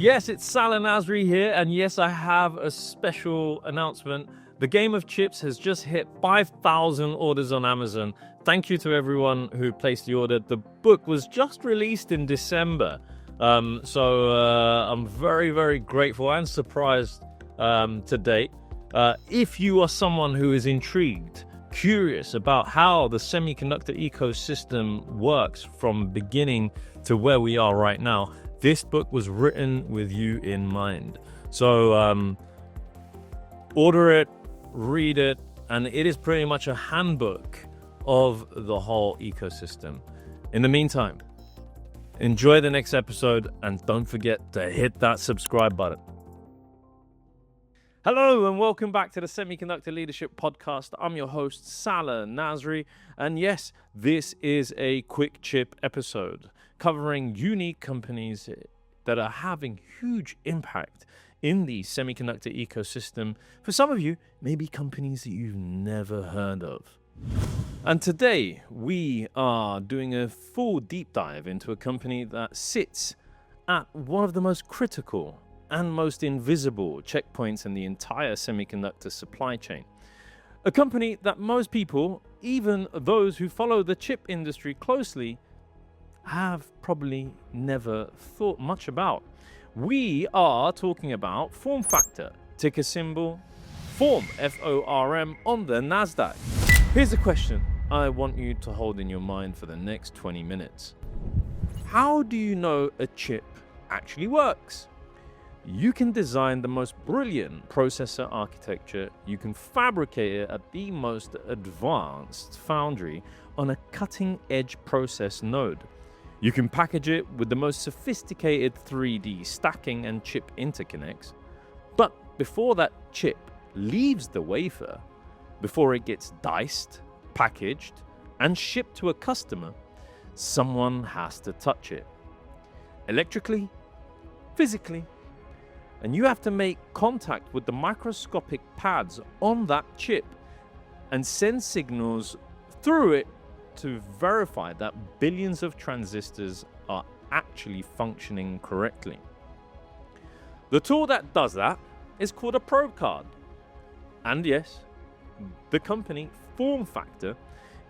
Yes, it's Salah Nasri here, and yes, I have a special announcement. The Game of Chips has just hit 5,000 orders on Amazon. Thank you to everyone who placed the order. The book was just released in December, so I'm very, very grateful and surprised to date. If you are someone who is intrigued, curious about how the semiconductor ecosystem works from beginning to where we are right now, this book was written with you in mind. So order it, read it, and it is pretty much a handbook of the whole ecosystem. In the meantime, enjoy the next episode and don't forget to hit that subscribe button. Hello and welcome back to the Semiconductor Leadership Podcast. I'm your host, Salah Nasri, and yes, this is a quick chip episode covering unique companies that are having huge impact in the semiconductor ecosystem. For some of you, maybe companies that you've never heard of. And today, we are doing a full deep dive into a company that sits at one of the most critical and most invisible checkpoints in the entire semiconductor supply chain. A company that most people, even those who follow the chip industry closely, have probably never thought much about. We are talking about FormFactor, ticker symbol FORM, F-O-R-M, on the NASDAQ. Here's a question I want you to hold in your mind for the next 20 minutes. How do you know a chip actually works? You can design the most brilliant processor architecture, you can fabricate it at the most advanced foundry on a cutting-edge process node. You can package it with the most sophisticated 3D stacking and chip interconnects. But before that chip leaves the wafer, before it gets diced, packaged, and shipped to a customer, someone has to touch it. Electrically, physically. And you have to make contact with the microscopic pads on that chip and send signals through it to verify that billions of transistors are actually functioning correctly. The tool that does that is called a probe card. And yes, the company FormFactor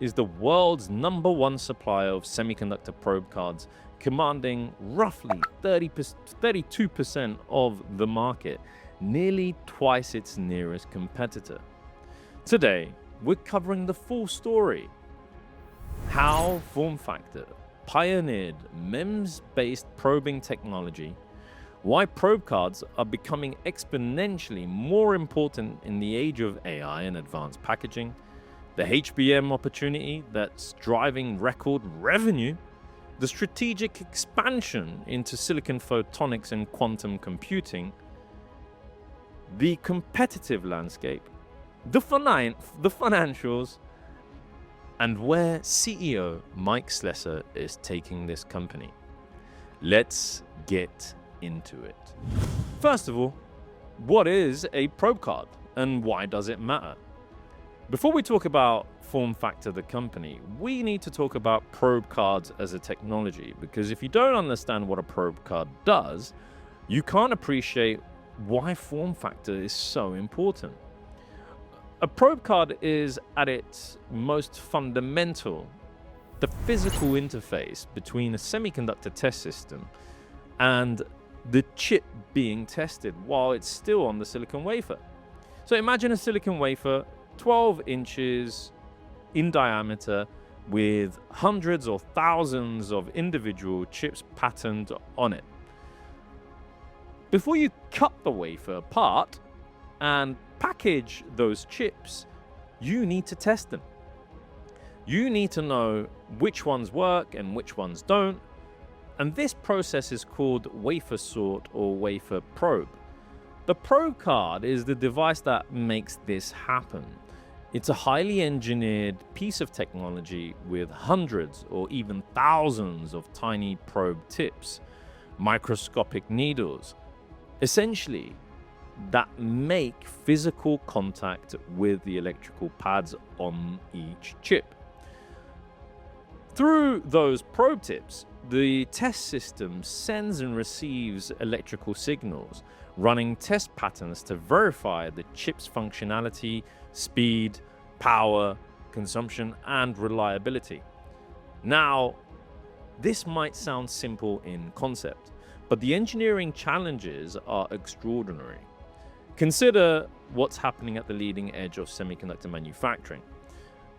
is the world's #1 supplier of semiconductor probe cards, commanding roughly 32% of the market, nearly twice its nearest competitor. Today, we're covering the full story. How FormFactor pioneered MEMS-based probing technology, why probe cards are becoming exponentially more important in the age of AI and advanced packaging, the HBM opportunity that's driving record revenue, the strategic expansion into silicon photonics and quantum computing, the competitive landscape, the financials, and where CEO Mike Slessor is taking this company. Let's get into it. First of all, what is a probe card and why does it matter? Before we talk about FormFactor, the company, we need to talk about probe cards as a technology, because if you don't understand what a probe card does, you can't appreciate why FormFactor is so important. A probe card is, at its most fundamental, the physical interface between a semiconductor test system and the chip being tested while it's still on the silicon wafer. So imagine a silicon wafer, 12 inches in diameter, with hundreds or thousands of individual chips patterned on it. Before you cut the wafer apart and package those chips, you need to test them. You need to know which ones work and which ones don't. And this process is called wafer sort or wafer probe. The probe card is the device that makes this happen. It's a highly engineered piece of technology with hundreds or even thousands of tiny probe tips, microscopic needles, essentially that make physical contact with the electrical pads on each chip. Through those probe tips, the test system sends and receives electrical signals, running test patterns to verify the chip's functionality, speed, power, consumption, and reliability. Now, this might sound simple in concept, but the engineering challenges are extraordinary. Consider what's happening at the leading edge of semiconductor manufacturing.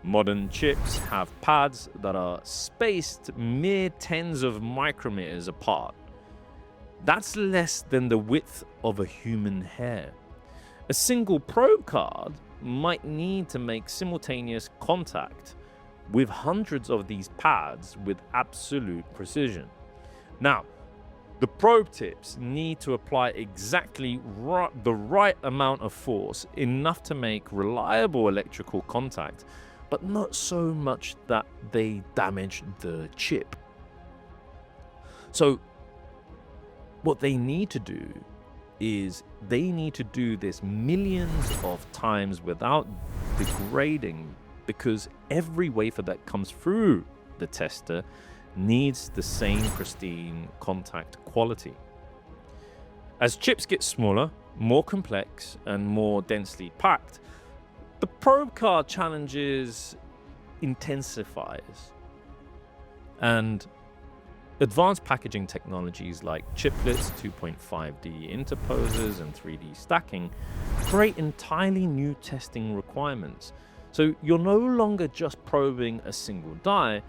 Modern chips have pads that are spaced mere tens of micrometers apart. That's less than the width of a human hair. A single probe card might need to make simultaneous contact with hundreds of these pads with absolute precision. Now, the probe tips need to apply exactly the right amount of force, enough to make reliable electrical contact, but not so much that they damage the chip. So what they need to do is they need to do this millions of times without degrading, because every wafer that comes through the tester needs the same pristine contact quality. As chips get smaller, more complex, and more densely packed, the probe card challenges intensifies. And advanced packaging technologies like chiplets, 2.5D interposers, and 3D stacking create entirely new testing requirements. So you're no longer just probing a single die,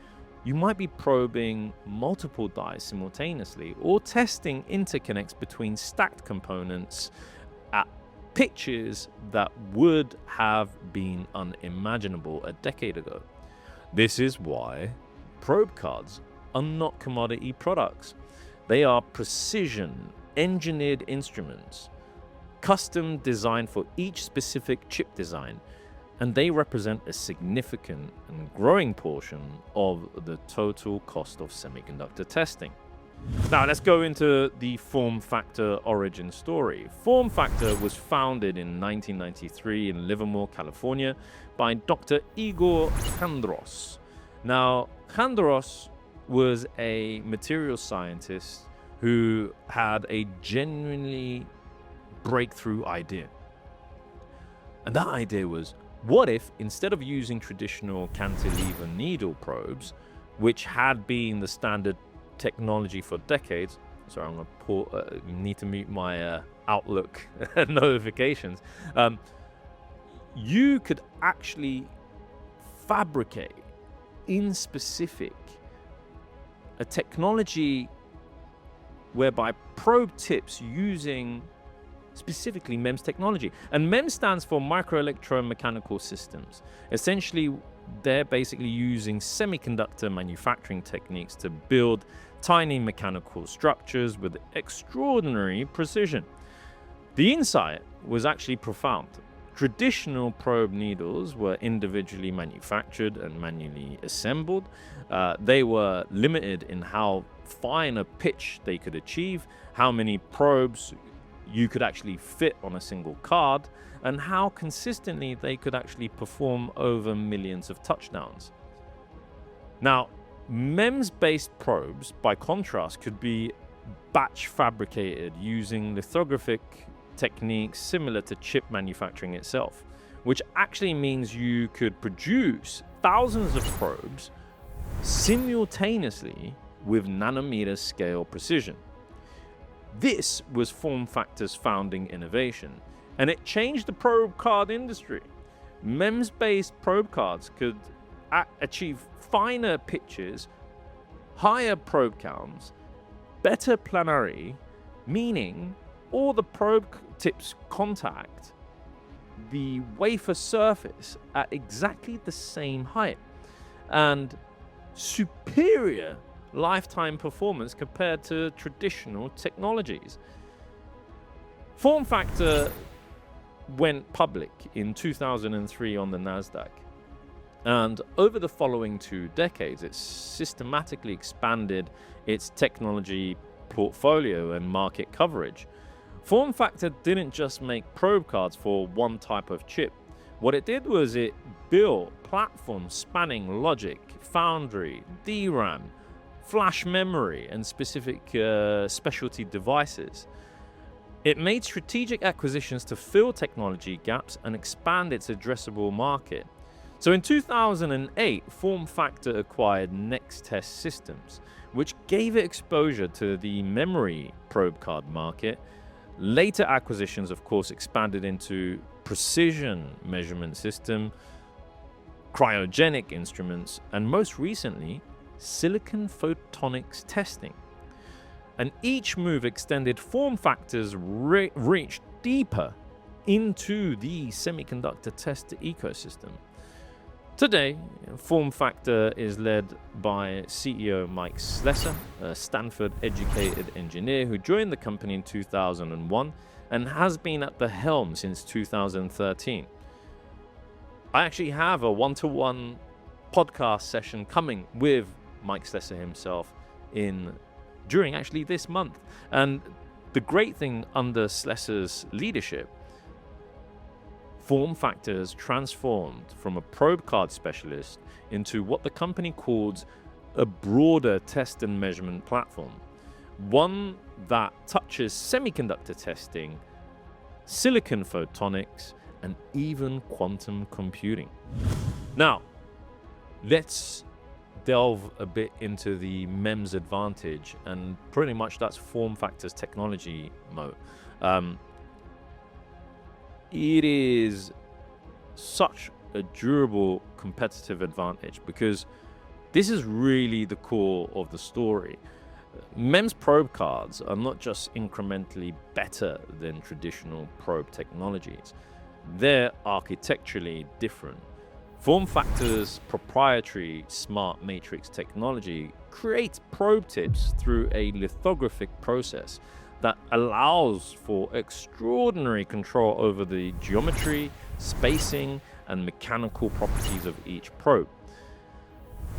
you might be probing multiple dies simultaneously, or testing interconnects between stacked components at pitches that would have been unimaginable a decade ago. This is why probe cards are not commodity products. They are precision engineered instruments, custom designed for each specific chip design, and they represent a significant and growing portion of the total cost of semiconductor testing. Now let's go into the FormFactor origin story. FormFactor was founded in 1993 in Livermore, California by Dr. Igor Khandros. Now, Khandros was a material scientist who had a genuinely breakthrough idea. And that idea was, what if, instead of using traditional cantilever needle probes, which had been the standard technology for decades, sorry, I'm going to need to mute my Outlook notifications, you could actually fabricate in specific a technology whereby probe tips using specifically MEMS technology. And MEMS stands for microelectromechanical systems. Essentially, they're basically using semiconductor manufacturing techniques to build tiny mechanical structures with extraordinary precision. The insight was actually profound. Traditional probe needles were individually manufactured and manually assembled. They were limited in how fine a pitch they could achieve, how many probes you could actually fit on a single card, and how consistently they could actually perform over millions of touchdowns. Now, MEMS-based probes, by contrast, could be batch fabricated using lithographic techniques similar to chip manufacturing itself, which actually means you could produce thousands of probes simultaneously with nanometer scale precision. This was FormFactor's founding innovation, and it changed the probe card industry. MEMS-based probe cards could achieve finer pitches, higher probe counts, better planarity, meaning all the probe tips contact the wafer surface at exactly the same height, and superior lifetime performance compared to traditional technologies. FormFactor went public in 2003 on the Nasdaq, and over the following 2 decades, it systematically expanded its technology portfolio and market coverage. FormFactor didn't just make probe cards for one type of chip. What it did was it built platforms spanning logic, foundry, DRAM, flash memory, and specific specialty devices. It made strategic acquisitions to fill technology gaps and expand its addressable market. So in 2008, FormFactor acquired Nextest Systems, which gave it exposure to the memory probe card market. Later acquisitions, of course, expanded into precision measurement system, cryogenic instruments, and most recently, silicon photonics testing. And each move extended FormFactor's reach deeper into the semiconductor test ecosystem. Today, FormFactor is led by CEO Mike Slessor, a Stanford-educated engineer who joined the company in 2001 and has been at the helm since 2013. I actually have a one-to-one podcast session coming with Mike Slessor himself during actually this month. And the great thing under Slessor's leadership, FormFactor has transformed from a probe card specialist into what the company calls a broader test and measurement platform, one that touches semiconductor testing, silicon photonics, and even quantum computing. Now, let's delve a bit into the MEMS advantage, and pretty much that's FormFactor's technology moat. It is such a durable competitive advantage because this is really the core of the story. MEMS probe cards are not just incrementally better than traditional probe technologies, they're architecturally different. FormFactor's proprietary SmartMatrix technology creates probe tips through a lithographic process that allows for extraordinary control over the geometry, spacing, and mechanical properties of each probe.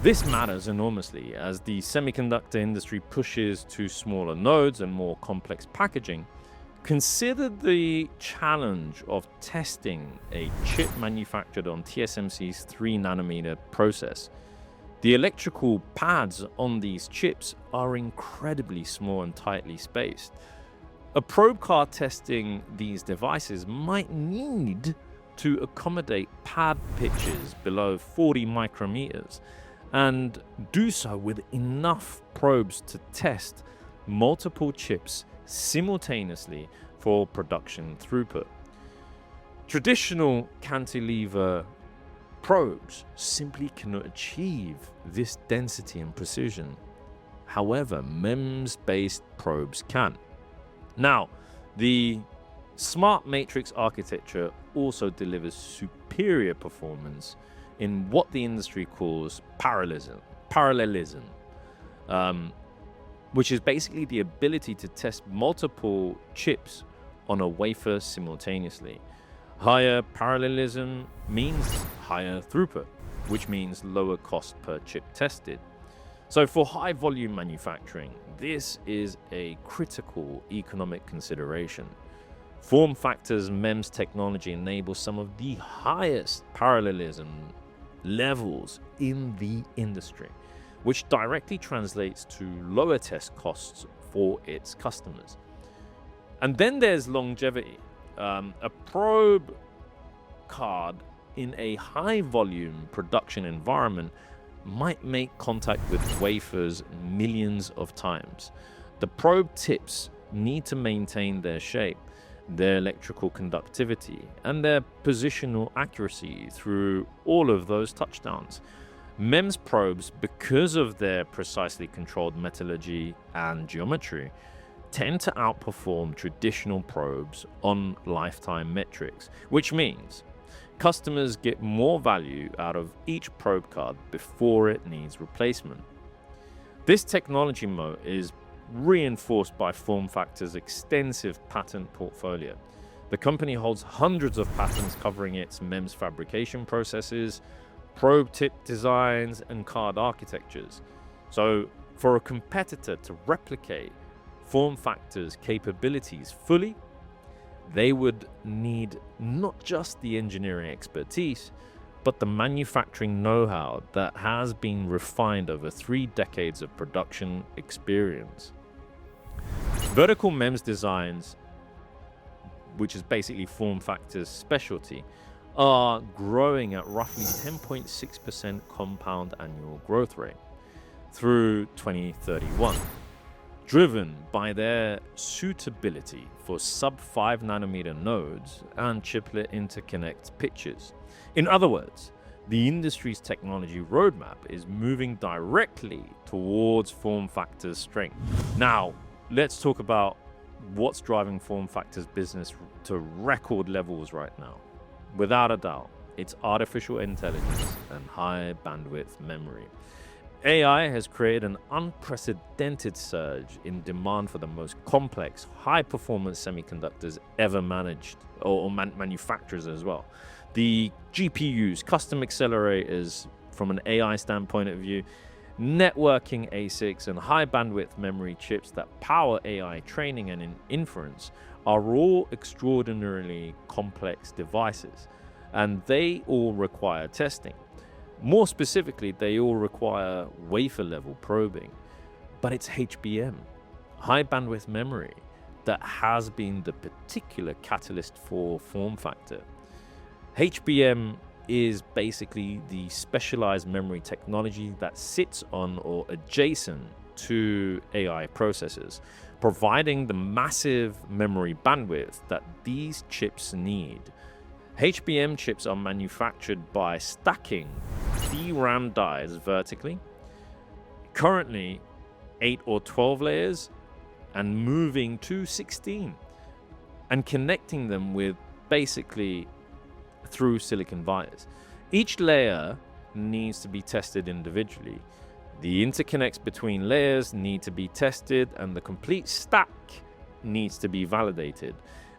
This matters enormously as the semiconductor industry pushes to smaller nodes and more complex packaging. Consider the challenge of testing a chip manufactured on TSMC's 3nm process. The electrical pads on these chips are incredibly small and tightly spaced. A probe card testing these devices might need to accommodate pad pitches below 40 micrometers and do so with enough probes to test multiple chips simultaneously for production throughput. Traditional cantilever probes simply cannot achieve this density and precision. However, MEMS-based probes can. Now, the SmartMatrix architecture also delivers superior performance in what the industry calls parallelism, which is basically the ability to test multiple chips on a wafer simultaneously. Higher parallelism means higher throughput, which means lower cost per chip tested. So for high volume manufacturing, this is a critical economic consideration. FormFactor's MEMS technology enables some of the highest parallelism levels in the industry, which directly translates to lower test costs for its customers. And then there's longevity. A probe card in a high volume production environment might make contact with wafers millions of times. The probe tips need to maintain their shape, their electrical conductivity, and their positional accuracy through all of those touchdowns. MEMS probes, because of their precisely controlled metallurgy and geometry, tend to outperform traditional probes on lifetime metrics, which means customers get more value out of each probe card before it needs replacement. This technology moat is reinforced by FormFactor's extensive patent portfolio. The company holds hundreds of patents covering its MEMS fabrication processes, probe tip designs, and card architectures. So for a competitor to replicate FormFactor's capabilities fully, they would need not just the engineering expertise, but the manufacturing know-how that has been refined over 3 decades of production experience. Vertical MEMS designs, which is basically FormFactor's specialty, are growing at roughly 10.6% compound annual growth rate through 2031, driven by their suitability for sub-5 nanometer nodes and chiplet interconnect pitches. In other words, the industry's technology roadmap is moving directly towards FormFactor's strength. Now, let's talk about what's driving FormFactor's business to record levels right now. Without a doubt, it's artificial intelligence and high bandwidth memory. AI has created an unprecedented surge in demand for the most complex, high-performance semiconductors ever managed, or manufacturers as well. The GPUs, custom accelerators from an AI standpoint of view, networking ASICs, and high-bandwidth memory chips that power AI training and inference are all extraordinarily complex devices, and they all require testing. More specifically, they all require wafer-level probing. But it's HBM, high bandwidth memory, that has been the particular catalyst for FormFactor. HBM is basically the specialized memory technology that sits on or adjacent to AI processors, providing the massive memory bandwidth that these chips need. HBM chips are manufactured by stacking DRAM dies vertically, currently 8 or 12 layers, and moving to 16, and connecting them with basically through silicon vias. Each layer needs to be tested individually. The interconnects between layers need to be tested, and the complete stack needs to be validated.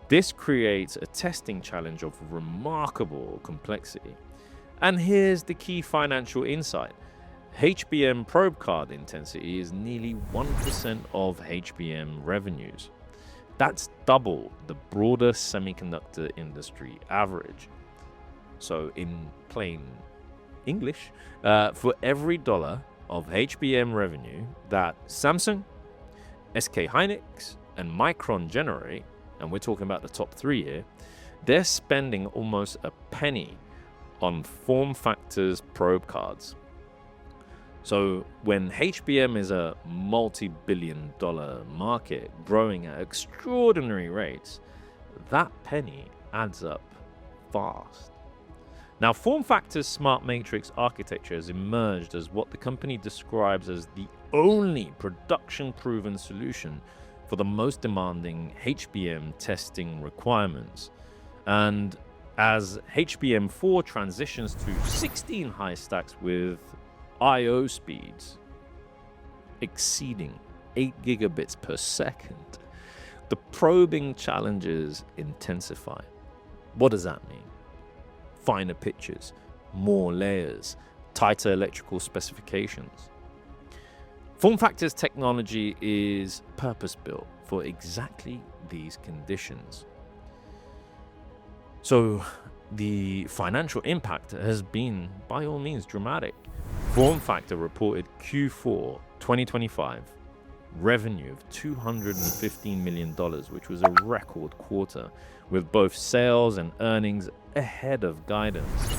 This creates a testing challenge of remarkable complexity. And here's the key financial insight. HBM probe card intensity is nearly 1% of HBM revenues. That's double the broader semiconductor industry average. So in plain English, for every dollar of HBM revenue that Samsung, SK Hynix, and Micron generate, and we're talking about the top 3 here, they're spending almost a penny on FormFactor's probe cards. So when HBM is a multi-billion-dollar market growing at extraordinary rates, that penny adds up fast. Now, FormFactor's SmartMatrix architecture has emerged as what the company describes as the only production-proven solution for the most demanding HBM testing requirements. And as HBM4 transitions to 16 high stacks with I/O speeds exceeding 8 gigabits per second, the probing challenges intensify. What does that mean? Finer pitches, more layers, tighter electrical specifications. FormFactor's technology is purpose-built for exactly these conditions. So the financial impact has been, by all means, dramatic. FormFactor reported Q4 2025 revenue of $215 million, which was a record quarter, with both sales and earnings ahead of guidance.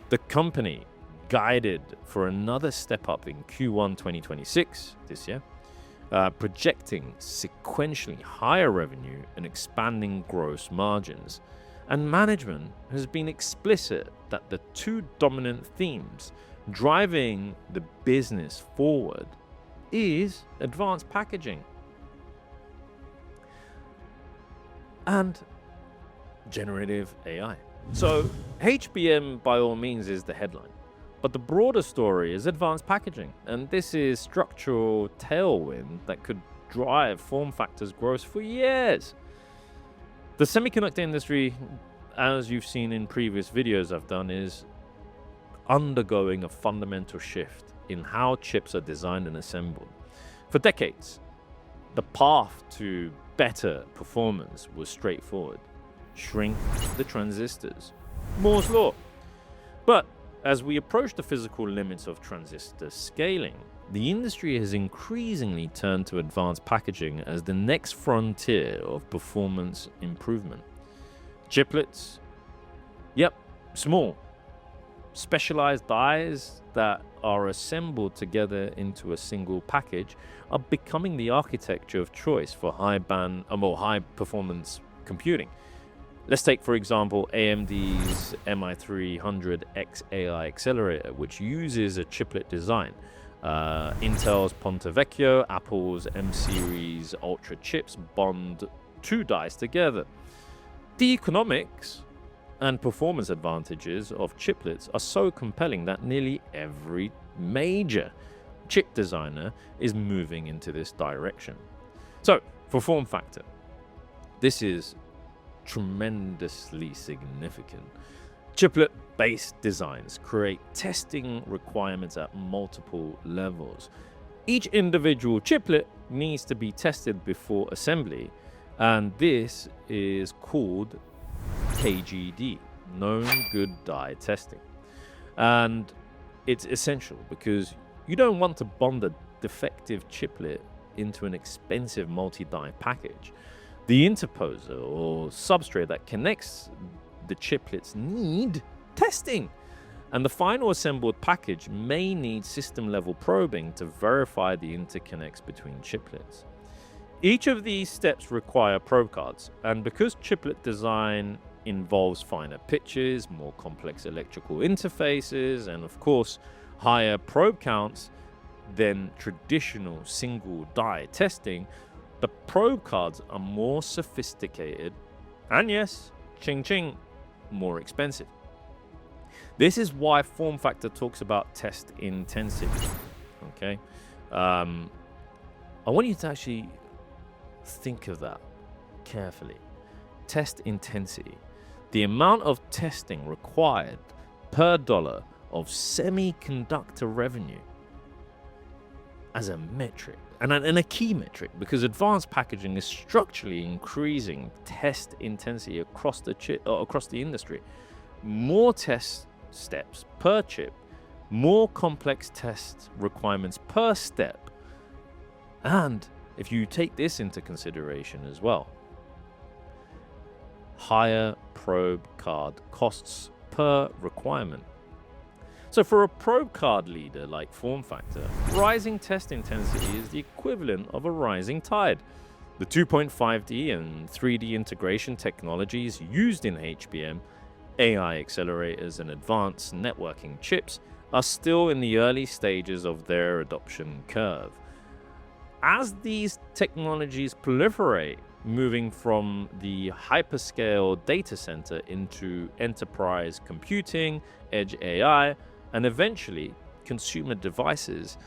The company guided for another step up in Q1 2026 this year, projecting sequentially higher revenue and expanding gross margins. And management has been explicit that the two dominant themes driving the business forward is advanced packaging and generative AI. So HBM, by all means, is the headline. But the broader story is advanced packaging, and this is structural tailwind that could drive FormFactor's growth for years. The semiconductor industry, as you've seen in previous videos I've done, is undergoing a fundamental shift in how chips are designed and assembled. For decades, the path to better performance was straightforward. Shrink the transistors. Moore's law. But as we approach the physical limits of transistor scaling, the industry has increasingly turned to advanced packaging as the next frontier of performance improvement. Chiplets, small, specialized dies that are assembled together into a single package are becoming the architecture of choice for high performance computing. Let's take, for example, AMD's MI300X AI accelerator, which uses a chiplet design. Intel's Ponte Vecchio, Apple's M-series Ultra chips bond two dies together. The economics and performance advantages of chiplets are so compelling that nearly every major chip designer is moving into this direction. So, for FormFactor, this is tremendously significant. Chiplet-based designs create testing requirements at multiple levels. Each individual chiplet needs to be tested before assembly, and this is called KGD, known good die testing. And it's essential because you don't want to bond a defective chiplet into an expensive multi-die package. The interposer or substrate that connects the chiplets need testing, and the final assembled package may need system-level probing to verify the interconnects between chiplets. Each of these steps require probe cards, and because chiplet design involves finer pitches, more complex electrical interfaces, and of course higher probe counts than traditional single die testing, the probe cards are more sophisticated and, yes, ching ching, more expensive. This is why FormFactor talks about test intensity. Okay, I want you to actually think of that carefully. Test intensity, the amount of testing required per dollar of semiconductor revenue as a metric, and a key metric, because advanced packaging is structurally increasing test intensity across the industry. More test steps per chip, more complex test requirements per step, and if you take this into consideration as well, higher probe card costs per requirement. So for a probe card leader like FormFactor, rising test intensity is the equivalent of a rising tide. The 2.5D and 3D integration technologies used in HBM, AI accelerators, and advanced networking chips are still in the early stages of their adoption curve. As these technologies proliferate, moving from the hyperscale data center into enterprise computing, edge AI, and eventually consumer devices,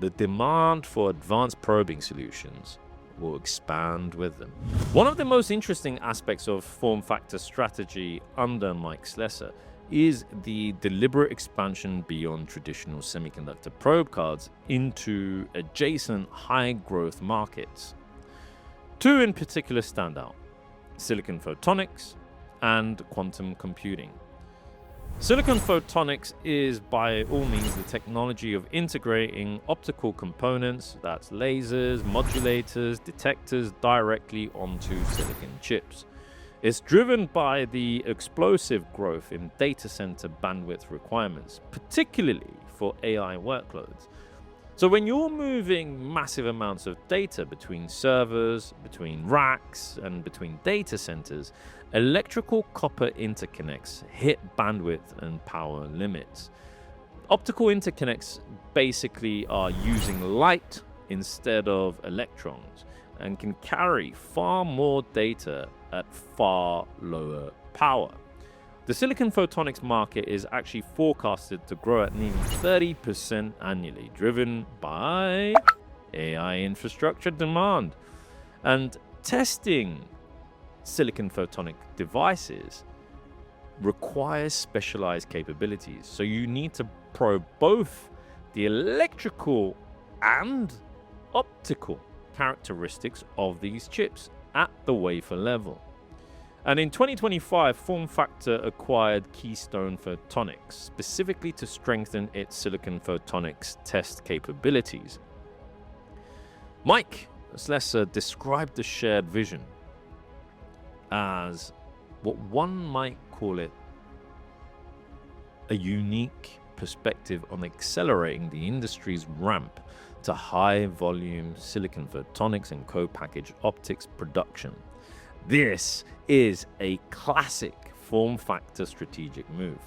the demand for advanced probing solutions will expand with them. One of the most interesting aspects of FormFactor's strategy under Mike Slessor is the deliberate expansion beyond traditional semiconductor probe cards into adjacent high-growth markets. Two in particular stand out: silicon photonics and quantum computing. Silicon photonics is by all means the technology of integrating optical components, that's lasers, modulators, detectors, directly onto silicon chips. It's driven by the explosive growth in data center bandwidth requirements, particularly for AI workloads. So when you're moving massive amounts of data between servers, between racks, and between data centers, electrical copper interconnects hit bandwidth and power limits. Optical interconnects basically are using light instead of electrons and can carry far more data at far lower power. The silicon photonics market is actually forecasted to grow at nearly 30% annually, driven by AI infrastructure demand. And testing silicon photonic devices requires specialized capabilities. So you need to probe both the electrical and optical characteristics of these chips at the wafer level. And in 2025, FormFactor acquired Keystone Photonics, specifically to strengthen its silicon photonics test capabilities. Mike, let's describe the shared vision as what one might call it a unique perspective on accelerating the industry's ramp to high-volume silicon photonics and co-packaged optics production. This is a classic FormFactor strategic move.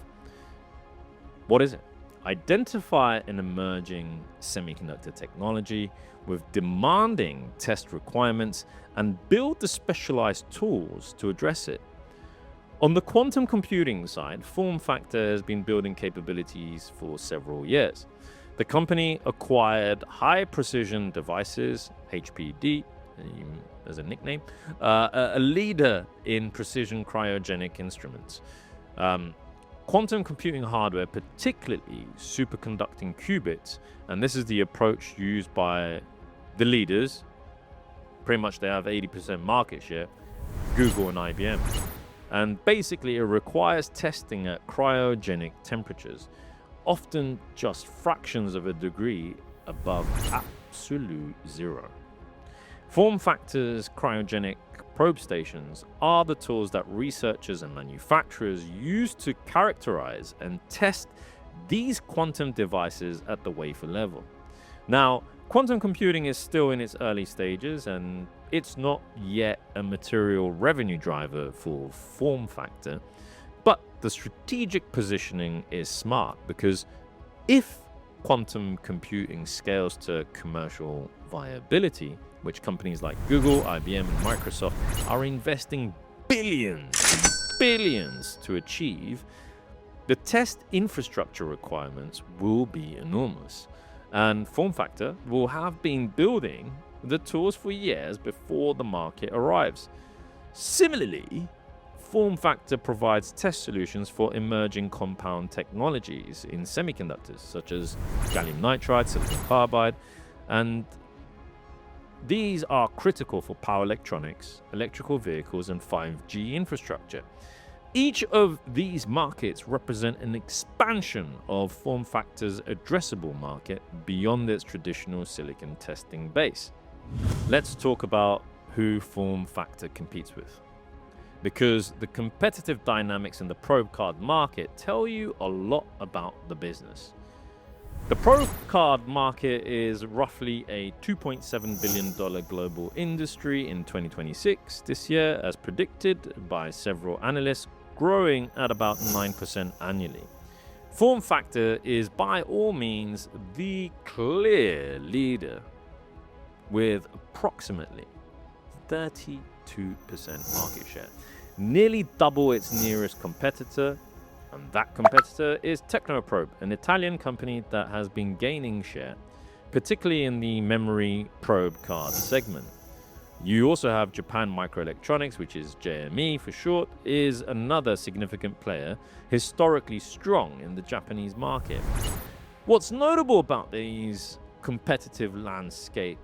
What is it? Identify an emerging semiconductor technology with demanding test requirements and build the specialized tools to address it. On the quantum computing side, FormFactor has been building capabilities for several years. The company acquired High Precision Devices, HPD, as a nickname, a leader in precision cryogenic instruments. Quantum computing hardware, particularly superconducting qubits, and this is the approach used by the leaders. Pretty much they have 80% market share, Google and IBM. And basically it requires testing at cryogenic temperatures, often just fractions of a degree above absolute zero. FormFactor's cryogenic probe stations are the tools that researchers and manufacturers use to characterize and test these quantum devices at the wafer level. Now, quantum computing is still in its early stages, and it's not yet a material revenue driver for FormFactor, but the strategic positioning is smart, because if quantum computing scales to commercial viability, which companies like Google, IBM, and Microsoft are investing billions to achieve, the test infrastructure requirements will be enormous. And FormFactor will have been building the tools for years before the market arrives. Similarly, FormFactor provides test solutions for emerging compound technologies in semiconductors, such as gallium nitride, silicon carbide, and these are critical for power electronics, electrical vehicles, and 5G infrastructure. Each of these markets represent an expansion of FormFactor's addressable market beyond its traditional silicon testing base. Let's talk about who FormFactor competes with, because the competitive dynamics in the probe card market tell you a lot about the business. The probe card market is roughly a $2.7 billion global industry in 2026 this year, as predicted by several analysts, growing at about 9% annually. FormFactor is by all means the clear leader with approximately 32% market share, nearly double its nearest competitor. And that competitor is Technoprobe, an Italian company that has been gaining share, particularly in the memory probe card segment. You also have Japan Microelectronics, which is JME for short, is another significant player, historically strong in the Japanese market. What's notable about these competitive landscape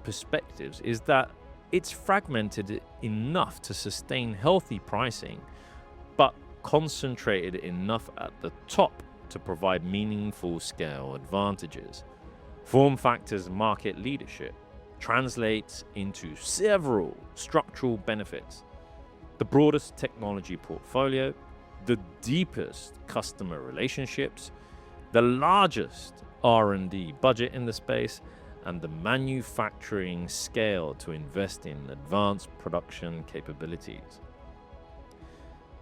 perspectives is that it's fragmented enough to sustain healthy pricing, but concentrated enough at the top to provide meaningful scale advantages. FormFactor's market leadership translates into several structural benefits: the broadest technology portfolio, the deepest customer relationships, the largest R&D budget in the space, and the manufacturing scale to invest in advanced production capabilities.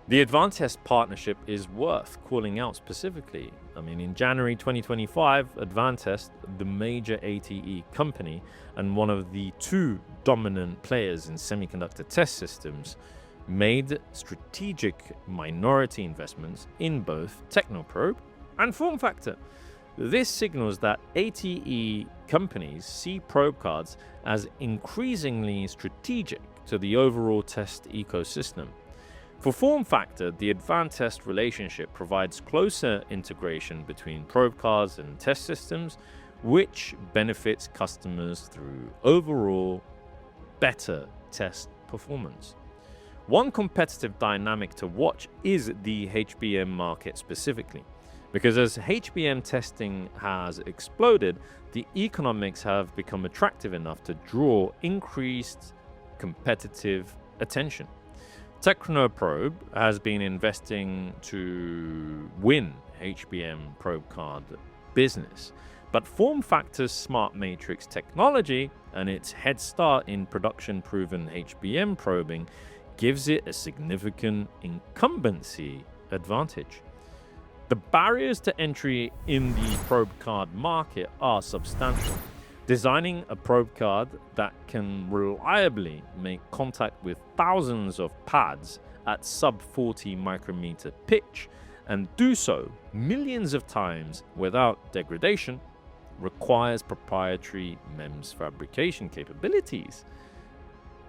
The Advantest partnership is worth calling out specifically. In January 2025, Advantest, the major ATE company and one of the two dominant players in semiconductor test systems, made strategic minority investments in both Technoprobe and FormFactor. This signals that ATE companies see probe cards as increasingly strategic to the overall test ecosystem. For FormFactor, the Advantest relationship provides closer integration between probe cards and test systems, which benefits customers through overall better test performance. One competitive dynamic to watch is the HBM market specifically, because as HBM testing has exploded, the economics have become attractive enough to draw increased competitive attention. Technoprobe has been investing to win HBM probe card business, but FormFactor's SmartMatrix technology and its head start in production-proven HBM probing gives it a significant incumbency advantage. The barriers to entry in the probe card market are substantial. Designing a probe card that can reliably make contact with thousands of pads at sub 40 micrometer pitch and do so millions of times without degradation requires proprietary MEMS fabrication capabilities.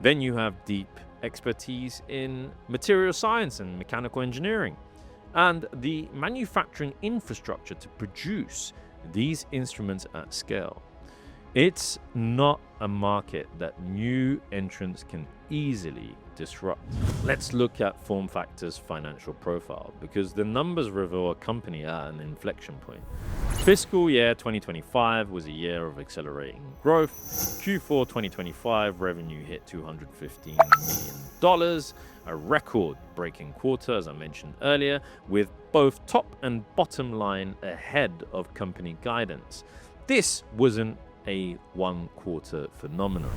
Then you have deep expertise in material science and mechanical engineering, and the manufacturing infrastructure to produce these instruments at scale. It's not a market that new entrants can easily disrupt. Let's look at FormFactor's financial profile, because the numbers reveal a company at an inflection point. Fiscal year 2025 was a year of accelerating growth. Q4 2025 revenue hit $215 million, a record-breaking quarter, as I mentioned earlier, with both top and bottom line ahead of company guidance. This wasn't a one-quarter phenomenon.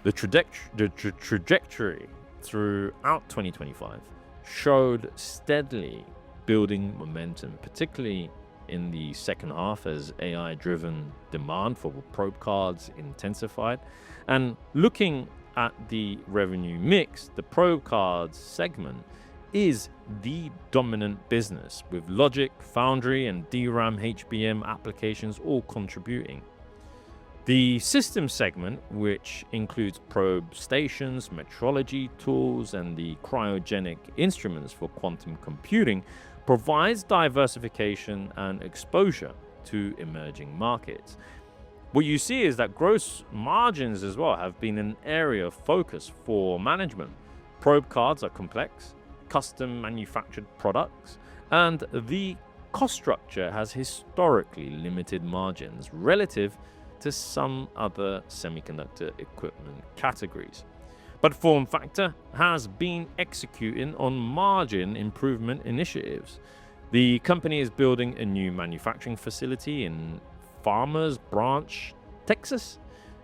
The trajectory throughout 2025 showed steadily building momentum, particularly in the second half as AI-driven demand for probe cards intensified. And looking at the revenue mix, the probe cards segment is the dominant business, with logic, foundry, and DRAM HBM applications all contributing. The system segment, which includes probe stations, metrology tools, and the cryogenic instruments for quantum computing, provides diversification and exposure to emerging markets. What you see is that gross margins as well have been an area of focus for management. Probe cards are complex, custom manufactured products, and the cost structure has historically limited margins relative to some other semiconductor equipment categories. But FormFactor has been executing on margin improvement initiatives. The company is building a new manufacturing facility in Farmers Branch, Texas,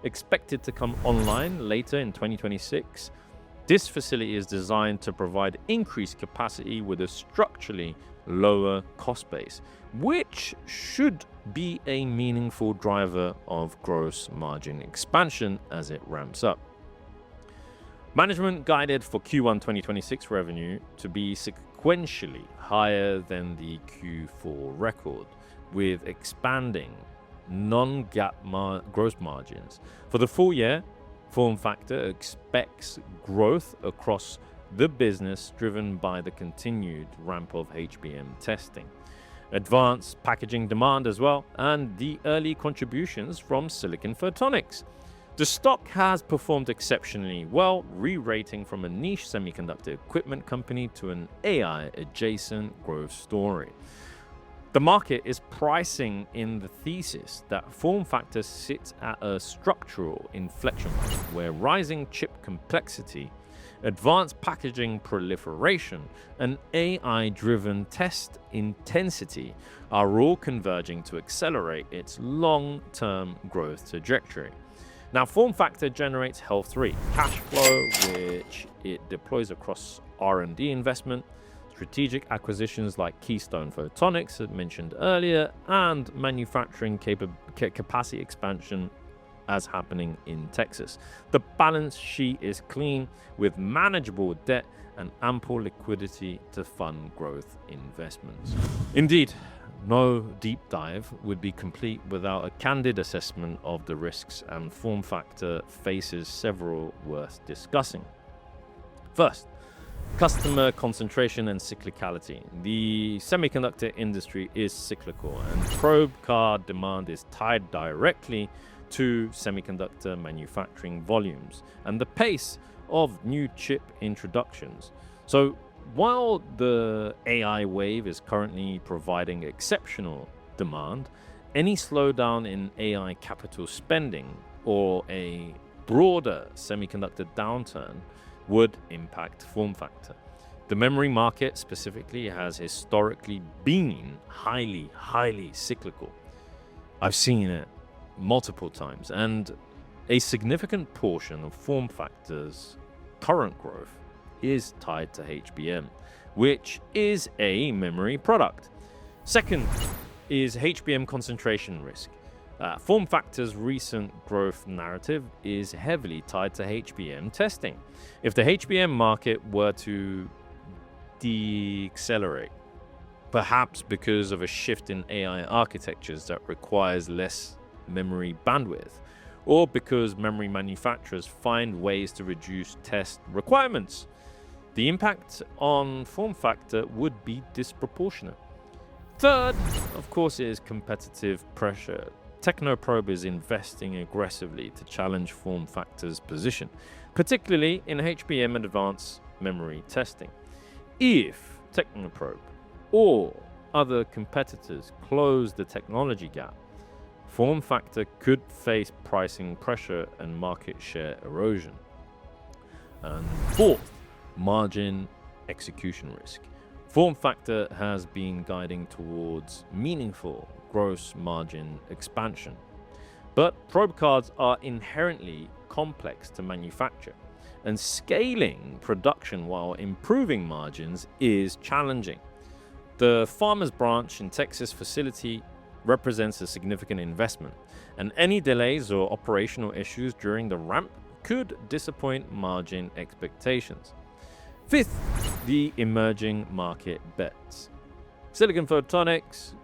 expected to come online later in 2026. This facility is designed to provide increased capacity with a structurally lower cost base, which should be a meaningful driver of gross margin expansion as it ramps up. Management guided for Q1 2026 revenue to be sequentially higher than the Q4 record, with expanding non-GAAP gross margins. For the full year, FormFactor expects growth across the business driven by the continued ramp of HBM testing, advanced packaging demand as well, and the early contributions from silicon photonics. The stock has performed exceptionally well, re-rating from a niche semiconductor equipment company to an AI-adjacent growth story. The market is pricing in the thesis that FormFactor sits at a structural inflection point where rising chip complexity, advanced packaging proliferation, and AI-driven test intensity are all converging to accelerate its long-term growth trajectory. Now, FormFactor generates healthy cash flow, which it deploys across R&D investment, strategic acquisitions like Keystone Photonics, as mentioned earlier, and manufacturing capacity expansion as happening in Texas. The balance sheet is clean, with manageable debt and ample liquidity to fund growth investments. Indeed, no deep dive would be complete without a candid assessment of the risks, and FormFactor faces several worth discussing. First, customer concentration and cyclicality. The semiconductor industry is cyclical, and probe card demand is tied directly to semiconductor manufacturing volumes and the pace of new chip introductions. So while the AI wave is currently providing exceptional demand, any slowdown in AI capital spending or a broader semiconductor downturn would impact FormFactor. The memory market specifically has historically been highly cyclical. I've seen it multiple times, and a significant portion of FormFactor's current growth is tied to HBM, which is a memory product. Second is HBM concentration risk. FormFactor's recent growth narrative is heavily tied to HBM testing. If the HBM market were to decelerate, perhaps because of a shift in AI architectures that requires less memory bandwidth, or because memory manufacturers find ways to reduce test requirements, the impact on FormFactor would be disproportionate. Third, of course, is competitive pressure. Technoprobe is investing aggressively to challenge FormFactor's position, particularly in HBM and advanced memory testing. If Technoprobe or other competitors close the technology gap, FormFactor could face pricing pressure and market share erosion. And fourth, margin execution risk. FormFactor has been guiding towards meaningful gross margin expansion, but probe cards are inherently complex to manufacture, and scaling production while improving margins is challenging. The Farmers Branch in Texas facility represents a significant investment, and any delays or operational issues during the ramp could disappoint margin expectations. Fifth, the emerging market bets. Silicon photonics,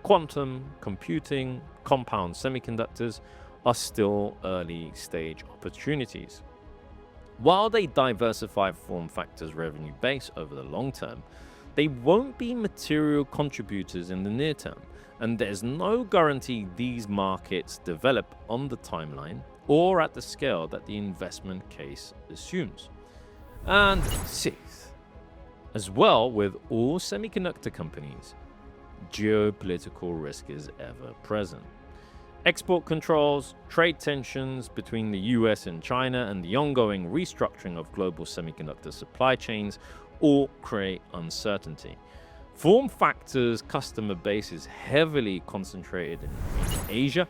quantum computing, compound semiconductors are still early stage opportunities. While they diversify FormFactor's revenue base over the long term, they won't be material contributors in the near term, and there's no guarantee these markets develop on the timeline or at the scale that the investment case assumes. And sixth, as well with all semiconductor companies, geopolitical risk is ever present. Export controls, trade tensions between the US and China, and the ongoing restructuring of global semiconductor supply chains all create uncertainty. FormFactor's customer base is heavily concentrated in Asia.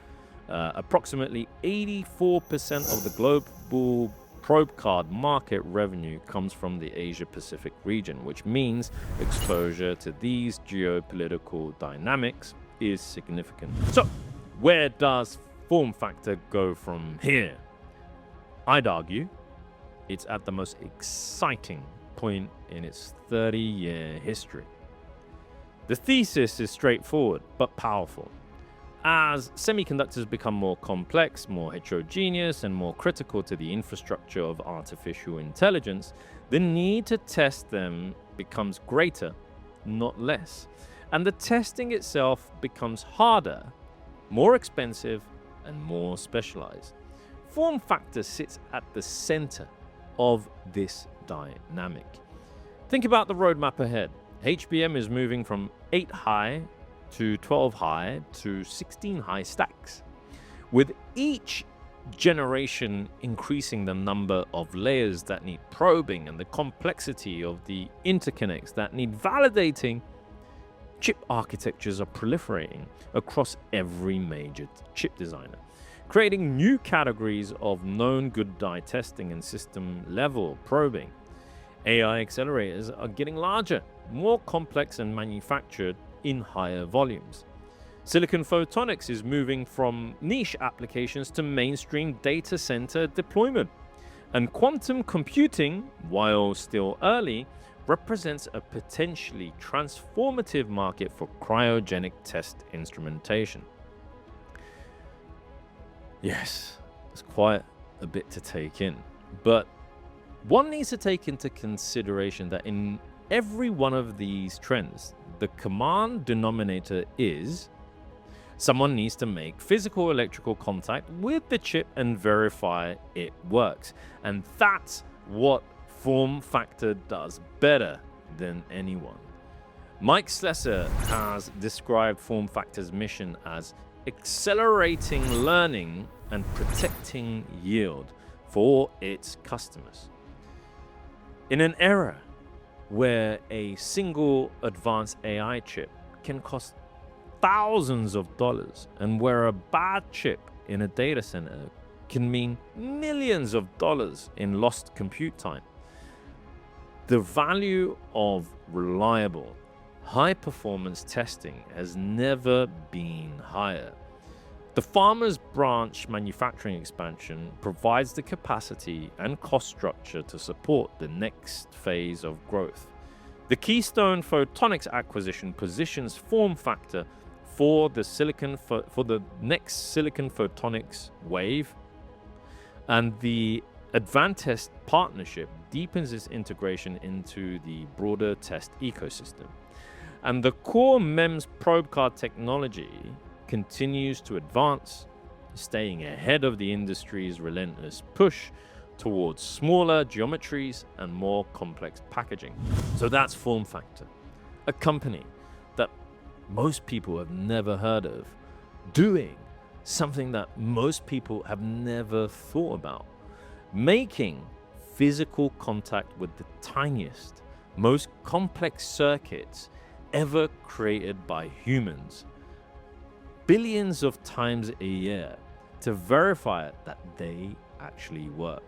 Approximately 84% of the global probe card market revenue comes from the Asia-Pacific region, which means exposure to these geopolitical dynamics is significant. So, where does FormFactor go from here? I'd argue it's at the most exciting point in its 30-year history. The thesis is straightforward but powerful. As semiconductors become more complex, more heterogeneous, and more critical to the infrastructure of artificial intelligence, the need to test them becomes greater, not less. And the testing itself becomes harder, more expensive, and more specialized. FormFactor sits at the center of this dynamic. Think about the roadmap ahead. HBM is moving from 8 high to 12 high to 16 high stacks, with each generation increasing the number of layers that need probing and the complexity of the interconnects that need validating. Chip architectures are proliferating across every major chip designer, creating new categories of known good die testing and system level probing. AI accelerators are getting larger, more complex, and manufactured in higher volumes. Silicon photonics is moving from niche applications to mainstream data center deployment. And quantum computing, while still early, represents a potentially transformative market for cryogenic test instrumentation. Yes, it's quite a bit to take in, but one needs to take into consideration that in every one of these trends, the common denominator is Someone needs to make physical electrical contact with the chip and verify it works. And that's what FormFactor does better than anyone. Mike Slessor has described FormFactor's mission as accelerating learning and protecting yield for its customers. In an era where a single advanced AI chip can cost thousands of dollars, and where a bad chip in a data center can mean millions of dollars in lost compute time, the value of reliable, high-performance testing has never been higher. The Farmers Branch manufacturing expansion provides the capacity and cost structure to support the next phase of growth. The Keystone Photonics acquisition positions FormFactor for the next silicon photonics wave, and the Advantest partnership deepens its integration into the broader test ecosystem. And the core MEMS probe card technology continues to advance, staying ahead of the industry's relentless push towards smaller geometries and more complex packaging. So that's FormFactor, a company that most people have never heard of, doing something that most people have never thought about, making physical contact with the tiniest, most complex circuits ever created by humans, billions of times a year, to verify that they actually work.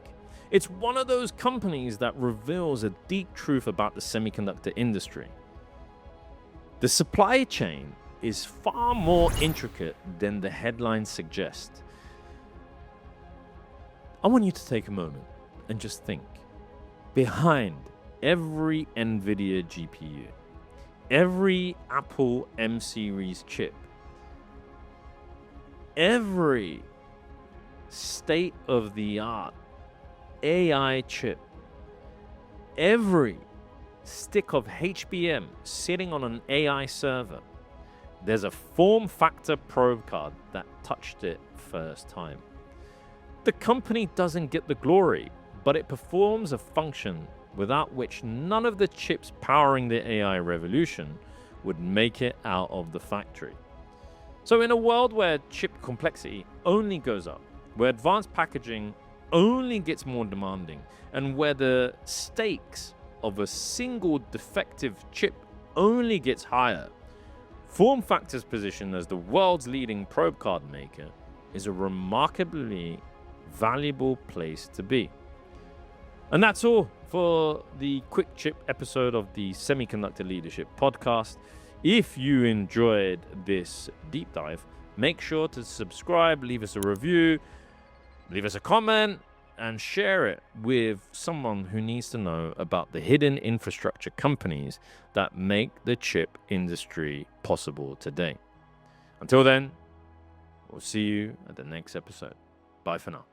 It's one of those companies that reveals a deep truth about the semiconductor industry. The supply chain is far more intricate than the headlines suggest. I want you to take a moment and just think. Behind every NVIDIA GPU, every Apple M series chip, every state-of-the-art AI chip, every stick of HBM sitting on an AI server, there's a FormFactor probe card that touched it first time. The company doesn't get the glory, but it performs a function without which none of the chips powering the AI revolution would make it out of the factory. So in a world where chip complexity only goes up, where advanced packaging only gets more demanding, and where the stakes of a single defective chip only gets higher, FormFactor's position as the world's leading probe card maker is a remarkably valuable place to be. And that's all for the quick chip episode of the Semiconductor Leadership Podcast. If you enjoyed this deep dive, make sure to subscribe, leave us a review, leave us a comment, and share it with someone who needs to know about the hidden infrastructure companies that make the chip industry possible today. Until then, we'll see you at the next episode. Bye for now.